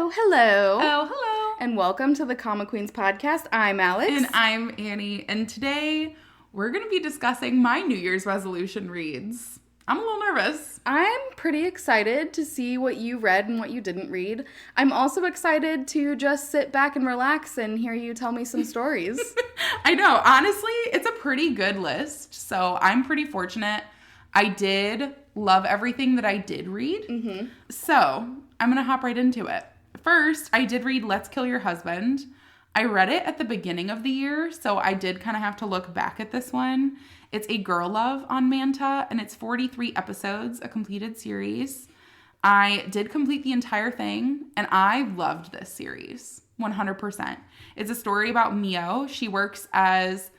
Oh, hello. Oh, hello. And welcome to the Comic Queens podcast. I'm Alex. And I'm Annie. And today we're going to be discussing my New Year's resolution reads. I'm a little nervous. I'm pretty excited to see what you read and what you didn't read. I'm also excited to just sit back and relax and hear you tell me some stories. I know. Honestly, it's a pretty good list. So I'm pretty fortunate. I did love everything that I did read. Mm-hmm. So I'm going to hop right into it. First, I did read Let's Kill Your Husband. I read it at the beginning of the year, so I did kind of have to look back at this one. It's a girl love on Manta, and it's 43 episodes, a completed series. I did complete the entire thing, and I loved this series, 100%. It's a story about Mio. She works as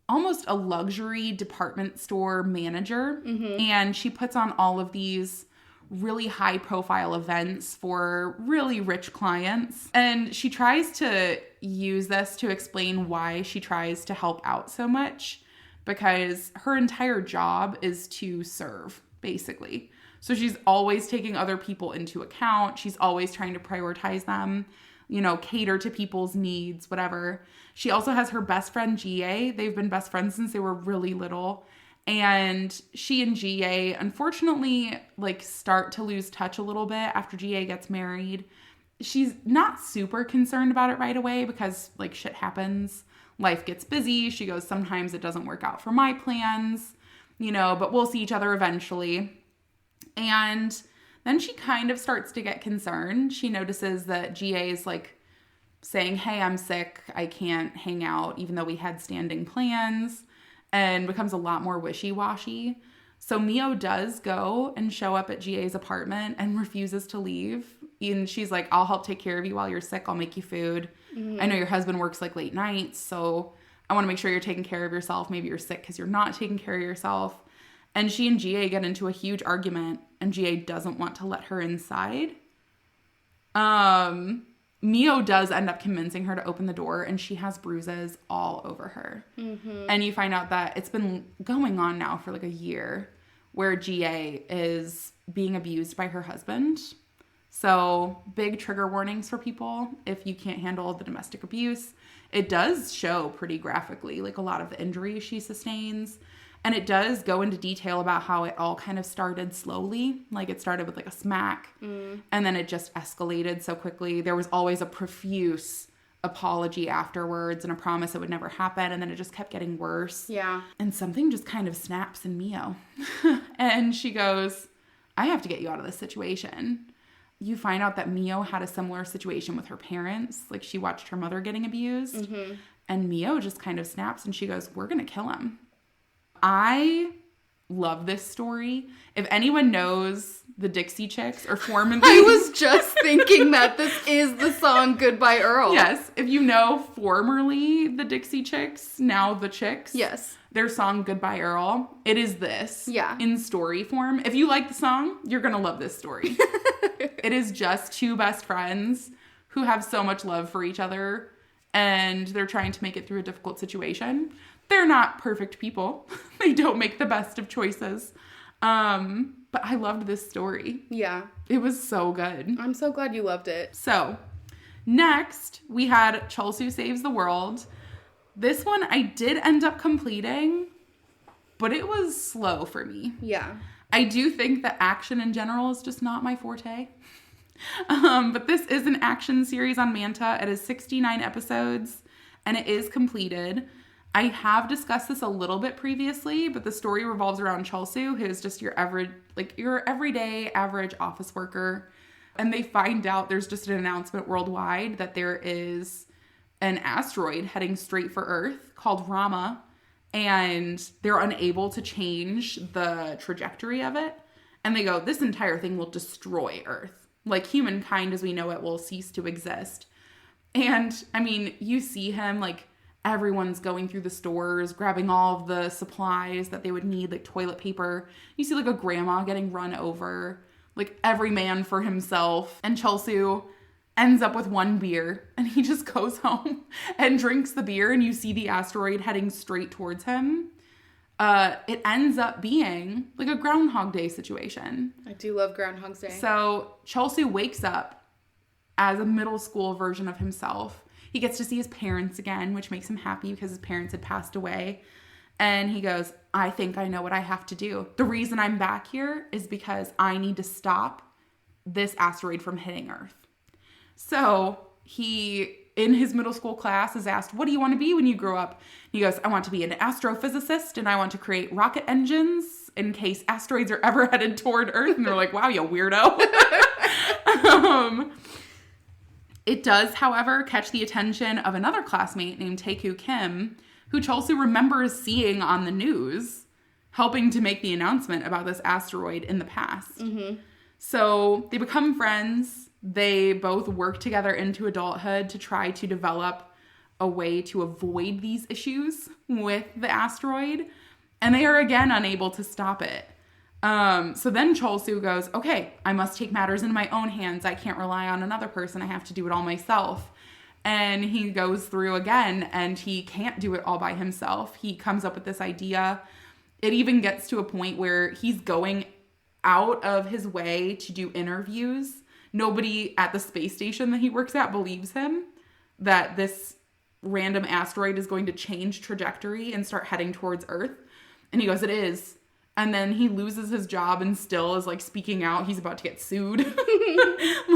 almost a luxury department store manager, and she puts on all of these really high profile events for really rich clients. And she tries to use this to explain why she tries to help out so much, because her entire job is to serve, basically. So she's always taking other people into account. She's always trying to prioritize them, cater to people's needs, whatever. She also has her best friend, GA. They've been best friends since they were really little. And she and GA, unfortunately, start to lose touch a little bit after GA gets married. She's not super concerned about it right away because, shit happens. Life gets busy. She goes, sometimes it doesn't work out for my plans, but we'll see each other eventually. And then she kind of starts to get concerned. She notices that GA is, saying, hey, I'm sick. I can't hang out, even though we had standing plans. And becomes a lot more wishy-washy. So Mio does go and show up at GA's apartment and refuses to leave. And she's like, I'll help take care of you while you're sick. I'll make you food. I know your husband works late nights, so I want to make sure you're taking care of yourself. Maybe you're sick because you're not taking care of yourself. And she and GA get into a huge argument, and GA doesn't want to let her inside. Mio does end up convincing her to open the door, and she has bruises all over her. And you find out that it's been going on now for a year where GA is being abused by her husband. So big trigger warnings for people if you can't handle the domestic abuse. It does show pretty graphically, a lot of the injuries she sustains. And it does go into detail about how it all kind of started slowly. It started with a smack, and then it just escalated so quickly. There was always a profuse apology afterwards and a promise it would never happen, and then it just kept getting worse. Yeah. And something just kind of snaps in Mio. And she goes, I have to get you out of this situation. You find out that Mio had a similar situation with her parents. She watched her mother getting abused. And Mio just kind of snaps, and she goes, we're going to kill him. I love this story. If anyone knows the Dixie Chicks or formerly... I was just thinking that this is the song Goodbye Earl. Yes. If you know formerly the Dixie Chicks, now the Chicks. Yes. Their song Goodbye Earl. It is this. Yeah. In story form. If you like the song, you're going to love this story. It is just two best friends who have so much love for each other, and they're trying to make it through a difficult situation. They're not perfect people. They don't make the best of choices. But I loved this story. Yeah. It was so good. I'm so glad you loved it. So, next, we had Chelsea Saves the World. This one I did end up completing, but it was slow for me. Yeah. I do think that action in general is just not my forte. But this is an action series on Manta. It is 69 episodes, and it is completed. I have discussed this a little bit previously, but the story revolves around Chelsea, who is just your everyday average office worker. And they find out there's just an announcement worldwide that there is an asteroid heading straight for Earth called Rama, and they're unable to change the trajectory of it. And they go, this entire thing will destroy Earth. Humankind as we know it will cease to exist. And you see him everyone's going through the stores, grabbing all of the supplies that they would need, toilet paper. You see, a grandma getting run over, every man for himself. And Chelsea ends up with one beer, and he just goes home and drinks the beer, and you see the asteroid heading straight towards him. It ends up being a Groundhog Day situation. I do love Groundhog Day. So Chelsea wakes up as a middle school version of himself. He gets to see his parents again, which makes him happy because his parents had passed away. And he goes, I think I know what I have to do. The reason I'm back here is because I need to stop this asteroid from hitting Earth. So he, in his middle school class, is asked, what do you want to be when you grow up? And he goes, I want to be an astrophysicist, and I want to create rocket engines in case asteroids are ever headed toward Earth. And they're like, wow, you weirdo. It does, however, catch the attention of another classmate named Taeku Kim, who Cholsu remembers seeing on the news, helping to make the announcement about this asteroid in the past. Mm-hmm. So they become friends. They both work together into adulthood to try to develop a way to avoid these issues with the asteroid. And they are again unable to stop it. So then Cholsu goes, okay, I must take matters into my own hands. I can't rely on another person. I have to do it all myself. And he goes through again, and he can't do it all by himself. He comes up with this idea. It even gets to a point where he's going out of his way to do interviews. Nobody at the space station that he works at believes him that this random asteroid is going to change trajectory and start heading towards Earth. And he goes, it is. And then he loses his job and still is like speaking out. He's about to get sued.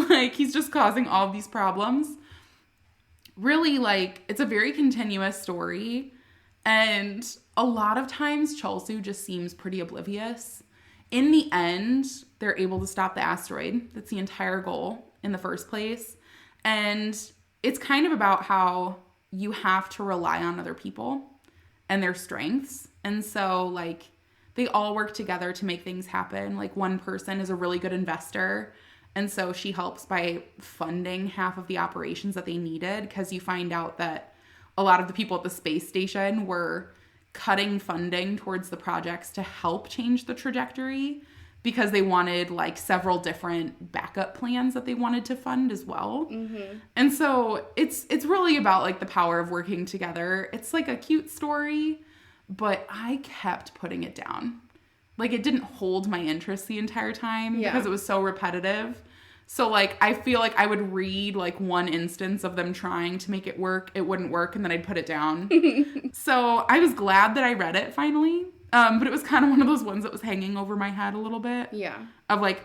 Like, he's just causing all of these problems. Really, like, it's a very continuous story. And a lot of times Cholsu just seems pretty oblivious. In the end, they're able to stop the asteroid. That's the entire goal in the first place. And it's kind of about how you have to rely on other people and their strengths. And so, like, they all work together to make things happen. Like, one person is a really good investor, and so she helps by funding half of the operations that they needed, because you find out that a lot of the people at the space station were cutting funding towards the projects to help change the trajectory because they wanted like several different backup plans that they wanted to fund as well. Mm-hmm. And so it's really about like the power of working together. It's like a cute story, but I kept putting it down. Like, it didn't hold my interest the entire time because it was so repetitive. So, like, I feel like I would read, like, one instance of them trying to make it work. It wouldn't work, and then I'd put it down. So, I was glad that I read it finally. But it was kind of one of those ones that was hanging over my head a little bit. Yeah. Of, like,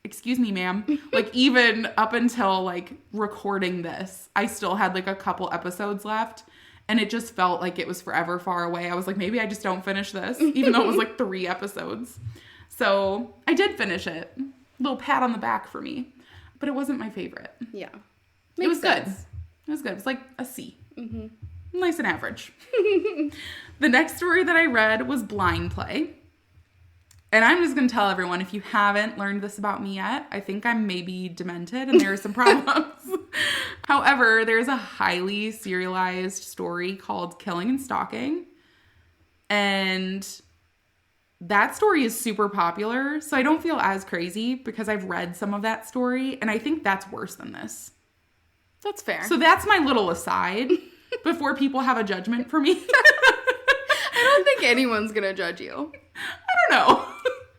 excuse me, ma'am. Like, even up until, like, recording this, I still had, like, a couple episodes left. And it just felt like it was forever far away. I was like, maybe I just don't finish this, even though it was like 3 episodes. So I did finish it. Little pat on the back for me. But it wasn't my favorite. Yeah. It was good. It was good. It was like a C. Mm-hmm. Nice and average. The next story that I read was Blind Play. And I'm just going to tell everyone, if you haven't learned this about me yet, I think I'm maybe demented and there are some problems. However, there's a highly serialized story called Killing and Stalking. And that story is super popular, so I don't feel as crazy because I've read some of that story, and I think that's worse than this. That's fair. So that's my little aside before people have a judgment for me. I don't think anyone's going to judge you. I don't know.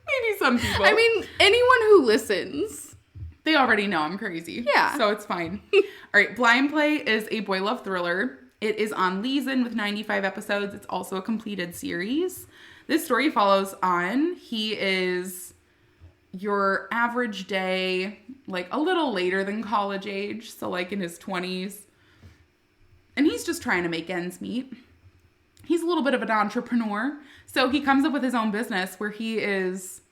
Maybe some people. I mean, anyone who listens. They already know I'm crazy. Yeah. So it's fine. All right. Blind Play is a boy love thriller. It is on Leeson with 95 episodes. It's also a completed series. This story follows on. He is your average day, like a little later than college age. So like in his 20s. And he's just trying to make ends meet. He's a little bit of an entrepreneur. So he comes up with his own business where he is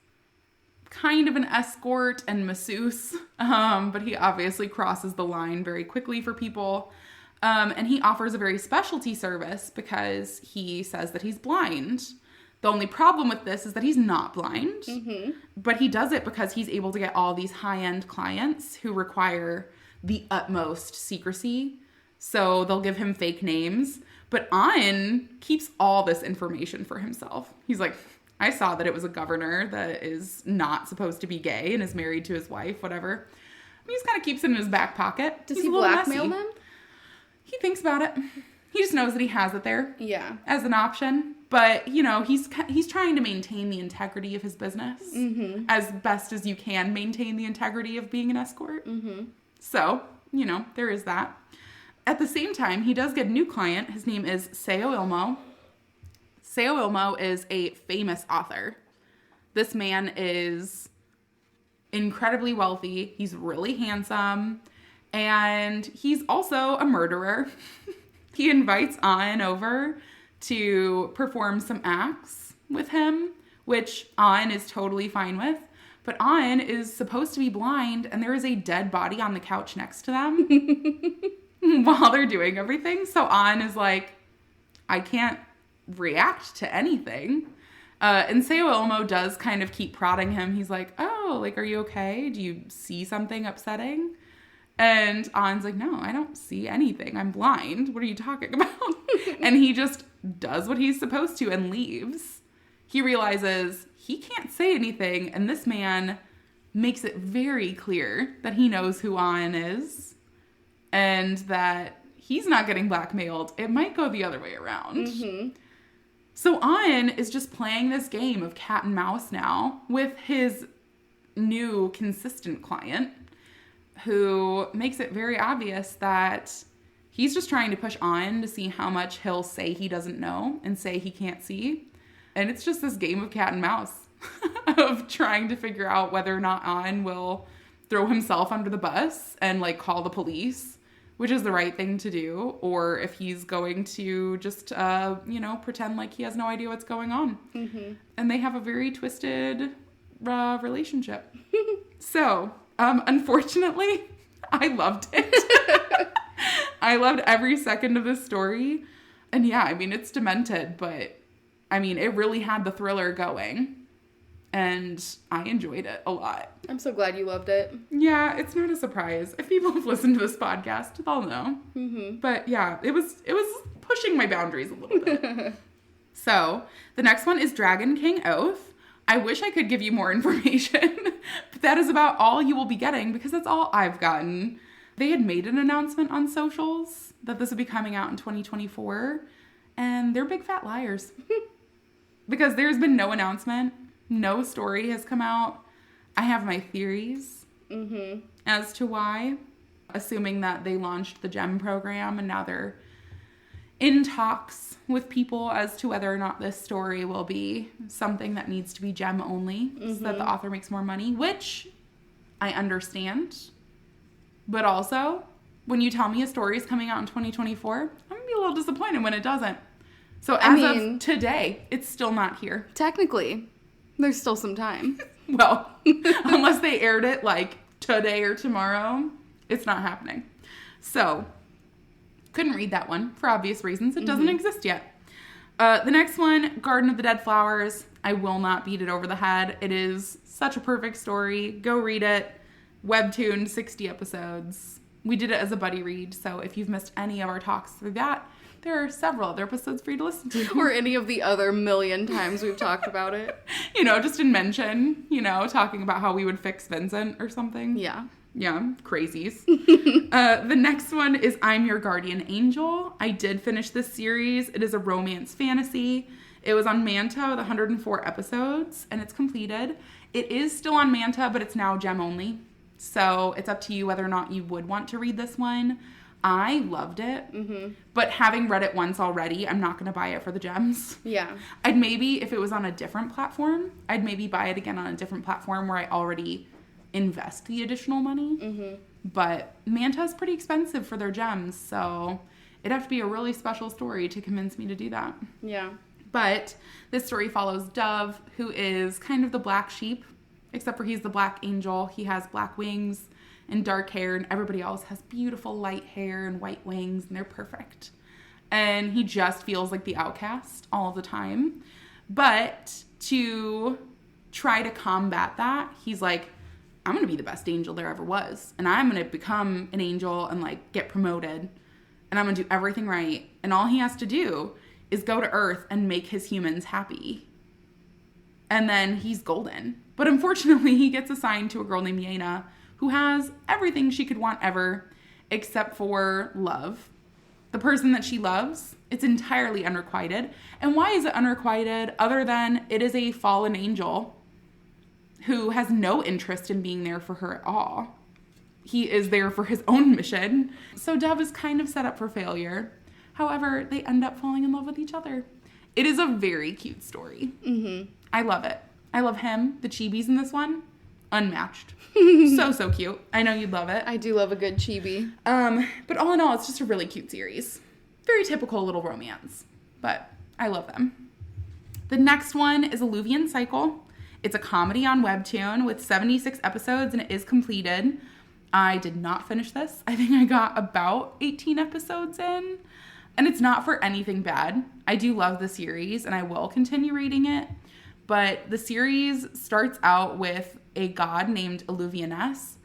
kind of an escort and masseuse. But he obviously crosses the line very quickly for people. And he offers a very specialty service because he says that he's blind. The only problem with this is that he's not blind. Mm-hmm. But he does it because he's able to get all these high-end clients who require the utmost secrecy. So they'll give him fake names. But An keeps all this information for himself. He's like, I saw that it was a governor that is not supposed to be gay and is married to his wife, whatever. He just kind of keeps it in his back pocket. Does he blackmail them? He thinks about it. He just knows that he has it there. Yeah. As an option. But, you know, he's trying to maintain the integrity of his business as best as you can maintain the integrity of being an escort. Mm-hmm. So there is that. At the same time, he does get a new client. His name is Seo Ilmo. Seo Ilmo is a famous author. This man is incredibly wealthy. He's really handsome. And he's also a murderer. He invites An over to perform some acts with him, which An is totally fine with. But An is supposed to be blind, and there is a dead body on the couch next to them while they're doing everything. So An is like, I can't react to anything. And Seo Ilmo does kind of keep prodding him. He's like, oh, like, are you okay? Do you see something upsetting? And An's like, no, I don't see anything. I'm blind. What are you talking about? And he just does what he's supposed to and leaves. He realizes he can't say anything. And this man makes it very clear that he knows who An is and that he's not getting blackmailed. It might go the other way around. Mm-hmm. So An is just playing this game of cat and mouse now with his new consistent client, who makes it very obvious that he's just trying to push An to see how much he'll say he doesn't know and say he can't see. And it's just this game of cat and mouse of trying to figure out whether or not An will throw himself under the bus and like call the police, which is the right thing to do, or if he's going to just, pretend like he has no idea what's going on. Mm-hmm. And they have a very twisted relationship. So, unfortunately, I loved it. I loved every second of this story. And yeah, I mean, it's demented, but I mean, it really had the thriller going. And I enjoyed it a lot. I'm so glad you loved it. Yeah, it's not a surprise. If people have listened to this podcast, they'll know. Mm-hmm. But yeah, it was pushing my boundaries a little bit. So, the next one is Dragon King Oath. I wish I could give you more information, but that is about all you will be getting because that's all I've gotten. They had made an announcement on socials that this would be coming out in 2024, and they're big fat liars. Because there's been no announcement. No story has come out. I have my theories as to why, assuming that they launched the GEM program and now they're in talks with people as to whether or not this story will be something that needs to be GEM only so that the author makes more money, which I understand. But also, when you tell me a story is coming out in 2024, I'm going to be a little disappointed when it doesn't. So as of today, it's still not here. Technically, there's still some time. Well, unless they aired it like today or tomorrow, it's not happening. So, couldn't read that one for obvious reasons. It doesn't exist yet. The next one, Garden of the Dead Flowers. I will not beat it over the head. It is such a perfect story. Go read it. Webtoon, 60 episodes. We did it as a buddy read, so if you've missed any of our talks through that, there are several other episodes for you to listen to. Or any of the other million times we've talked about it. Just in mention, talking about how we would fix Vincent or something. Yeah. Yeah, crazies. The next one is I'm Your Guardian Angel. I did finish this series. It is a romance fantasy. It was on Manta with 104 episodes, and it's completed. It is still on Manta, but it's now GEM only. So it's up to you whether or not you would want to read this one. I loved it, but having read it once already, I'm not going to buy it for the gems. Yeah. I'd maybe, if it was on a different platform, I'd maybe buy it again on a different platform where I already invest the additional money. But Manta's pretty expensive for their gems, so it'd have to be a really special story to convince me to do that. Yeah. But this story follows Dove, who is kind of the black sheep, except for he's the black angel. He has black wings and dark hair, and everybody else has beautiful light hair and white wings, and they're perfect. And he just feels like the outcast all the time. But to try to combat that, he's like, I'm going to be the best angel there ever was. And I'm going to become an angel and, get promoted. And I'm going to do everything right. And all he has to do is go to Earth and make his humans happy. And then he's golden. But unfortunately, he gets assigned to a girl named Yena, who has everything she could want ever, except for love. The person that she loves, it's entirely unrequited. And why is it unrequited other than it is a fallen angel who has no interest in being there for her at all? he is there for his own mission. So Dove is kind of set up for failure. However, they end up falling in love with each other. It is a very cute story. Mm-hmm. I love it. I love him. The chibis in this one, unmatched. So cute. I know you'd love it. I do love a good chibi. But all in all, it's just a really cute series. Very typical little romance, but I love them. The next one is Illuvian Cycle. It's a comedy on Webtoon with 76 episodes, and it is completed. I did not finish this. I think I got about 18 episodes in, and it's not for anything bad. I do love the series, and I will continue reading it, but the series starts out with a god named Illuvianess,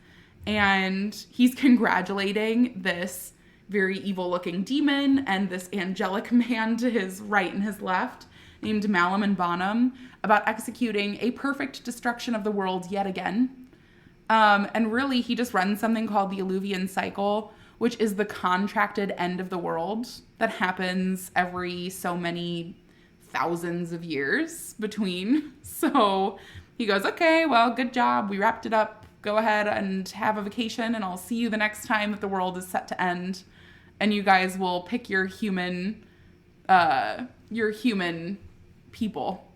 and he's congratulating this very evil-looking demon and this angelic man to his right and his left named Malum and Bonham about executing a perfect destruction of the world yet again. And really, he just runs something called the Illuvian Cycle, which is the contracted end of the world that happens every so many thousands of years between. So he goes, okay, well, good job. We wrapped it up. Go ahead and have a vacation, and I'll see you the next time that the world is set to end. And you guys will pick your human people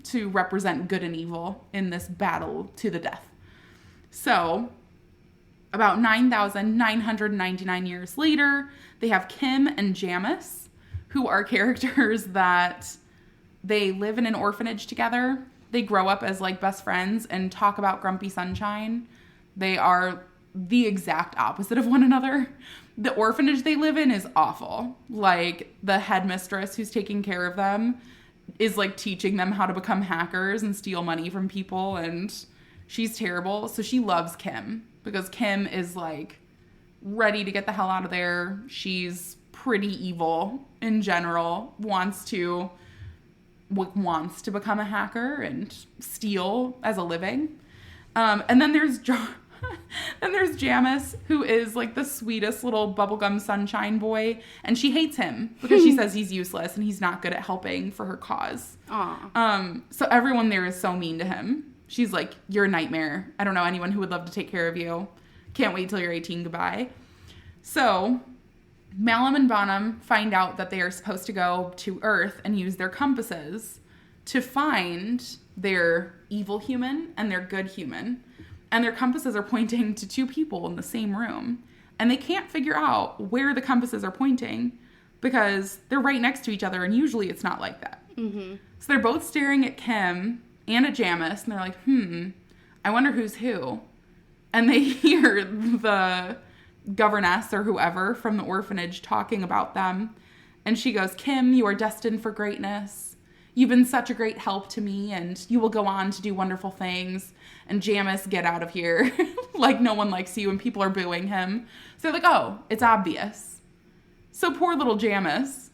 to represent good and evil in this battle to the death. So, about 9,999 years later, they have Kim and Jamis, who are characters that they live in an orphanage together. They grow up as like best friends and talk about Grumpy Sunshine. They are the exact opposite of one another. The orphanage they live in is awful. Like, the headmistress who's taking care of them is like teaching them how to become hackers and steal money from people, and she's terrible. So she loves Kim because Kim is like ready to get the hell out of there. She's pretty evil in general, wants to become a hacker and steal as a living. And then there's Jamis, who is like the sweetest little bubblegum sunshine boy, and she hates him because she says he's useless and he's not good at helping for her cause. Aw. So everyone there is so mean to him. She's like, you're a nightmare. I don't know anyone who would love to take care of you. Can't wait till you're 18. Goodbye. So Malum and Bonham find out that they are supposed to go to Earth and use their compasses to find their evil human and their good human. And their compasses are pointing to two people in the same room. And they can't figure out where the compasses are pointing because they're right next to each other, and usually it's not like that. Mm-hmm. So they're both staring at Kim and at Jamis, and they're like, I wonder who's who. And they hear the governess or whoever from the orphanage talking about them. And she goes, Kim, you are destined for greatness. You've been such a great help to me, and you will go on to do wonderful things. And Jamis, get out of here. Like, no one likes you, and people are booing him. So they're like, oh, it's obvious. So poor little Jamis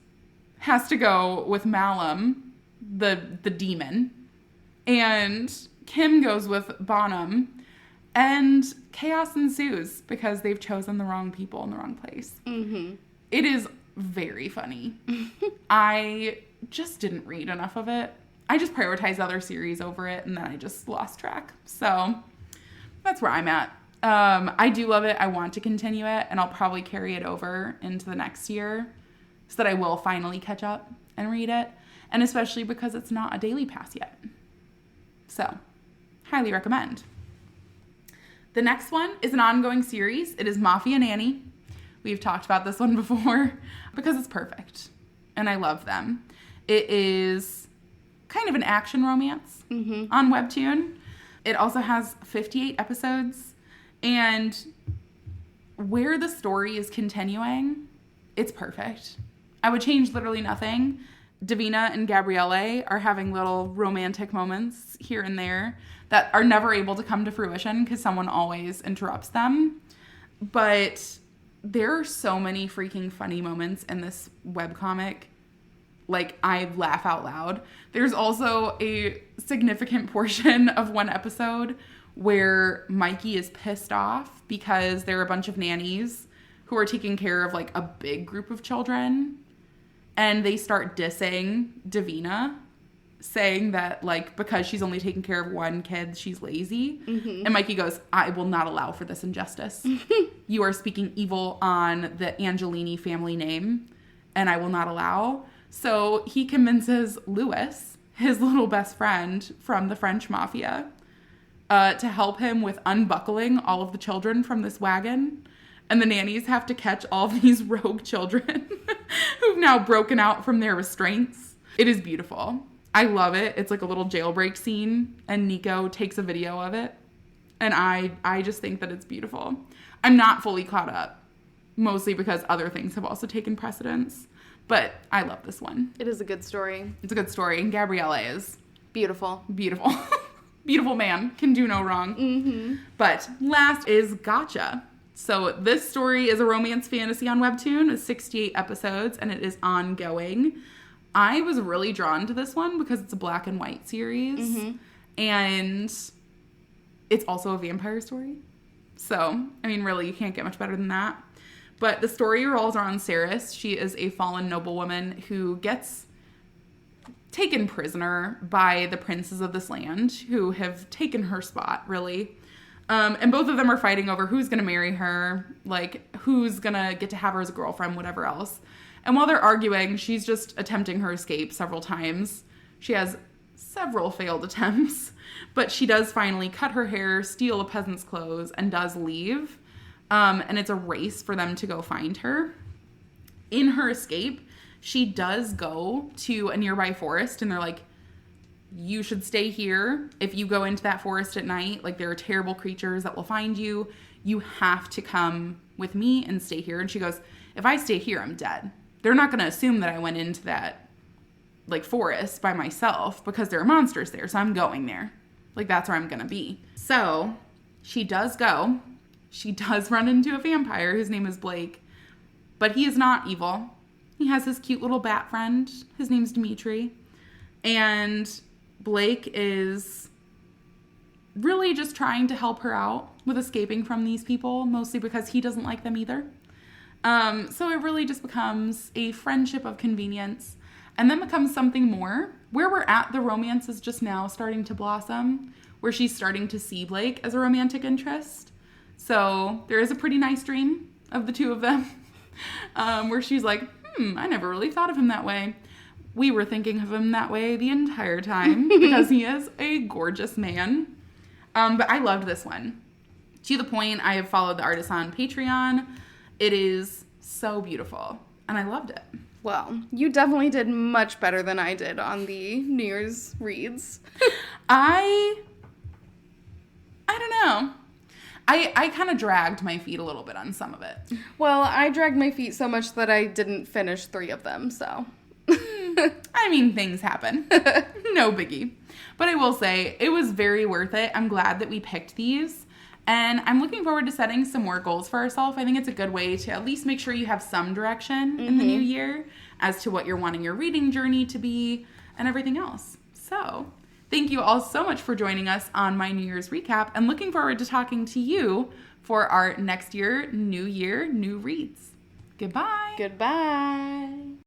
has to go with Malum, the demon. And Kim goes with Bonham. And chaos ensues because they've chosen the wrong people in the wrong place. Mm-hmm. It is very funny. I just didn't read enough of it. I just prioritized other series over it, and then I just lost track. So that's where I'm at. I do love it. I want to continue it, and I'll probably carry it over into the next year so that I will finally catch up and read it, and especially because it's not a daily pass yet. So, highly recommend. The next one is an ongoing series. It is Mafia Nanny. We've talked about this one before because it's perfect, and I love them. It is kind of an action romance on Webtoon. It also has 58 episodes, and where the story is continuing, it's perfect. I would change literally nothing. Davina and Gabrielle are having little romantic moments here and there that are never able to come to fruition because someone always interrupts them. But there are so many freaking funny moments in this webcomic. Like, I laugh out loud. There's also a significant portion of one episode where Mikey is pissed off because there are a bunch of nannies who are taking care of, like, a big group of children. And they start dissing Davina, saying that, like, because she's only taking care of one kid, she's lazy. And Mikey goes, I will not allow for this injustice. You are speaking evil on the Angelini family name, and I will not allow. So he convinces Louis, his little best friend from the French mafia, to help him with unbuckling all of the children from this wagon. And the nannies have to catch all these rogue children who've now broken out from their restraints. It is beautiful. I love it. It's like a little jailbreak scene, and Nico takes a video of it. And I just think that it's beautiful. I'm not fully caught up, mostly because other things have also taken precedence. But I love this one. It is a good story. It's a good story. And Gabriella is beautiful. Beautiful. Beautiful man. Can do no wrong. But last is Gotcha. So this story is a romance fantasy on Webtoon. It's 68 episodes, and it is ongoing. I was really drawn to this one because it's a black and white series. And it's also a vampire story. So, I mean, really, you can't get much better than that. But the story revolves around Ceres. She is a fallen noblewoman who gets taken prisoner by the princes of this land who have taken her spot, really. And both of them are fighting over who's going to marry her, like, who's going to get to have her as a girlfriend, whatever else. And while they're arguing, she's just attempting her escape several times. She has several failed attempts, but she does finally cut her hair, steal a peasant's clothes, and does leave. And it's a race for them to go find her. In her escape, she does go to a nearby forest, and they're like, you should stay here. If you go into that forest at night, like, there are terrible creatures that will find you. You have to come with me and stay here. And she goes, if I stay here, I'm dead. They're not going to assume that I went into that, like, forest by myself because there are monsters there. So I'm going there. Like, that's where I'm going to be. So she does go. She does run into a vampire. His name is Blake. But he is not evil. He has his cute little bat friend. His name's Dimitri. And Blake is really just trying to help her out with escaping from these people, mostly because he doesn't like them either. So it really just becomes a friendship of convenience, and then becomes something more. Where we're at, the romance is just now starting to blossom, where she's starting to see Blake as a romantic interest. So there is a pretty nice dream of the two of them, where she's like, I never really thought of him that way. We were thinking of him that way the entire time because he is a gorgeous man. But I loved this one. To the point, I have followed the artist on Patreon. It is so beautiful, and I loved it. Well, you definitely did much better than I did on the New Year's reads. I don't know. I kind of dragged my feet a little bit on some of it. Well, I dragged my feet so much that I didn't finish 3 of them, so. I mean, things happen. No biggie. But I will say, it was very worth it. I'm glad that we picked these. And I'm looking forward to setting some more goals for ourselves. I think it's a good way to at least make sure you have some direction in the new year as to what you're wanting your reading journey to be and everything else. So, thank you all so much for joining us on my New Year's recap, and looking forward to talking to you for our next year, new reads. Goodbye. Goodbye.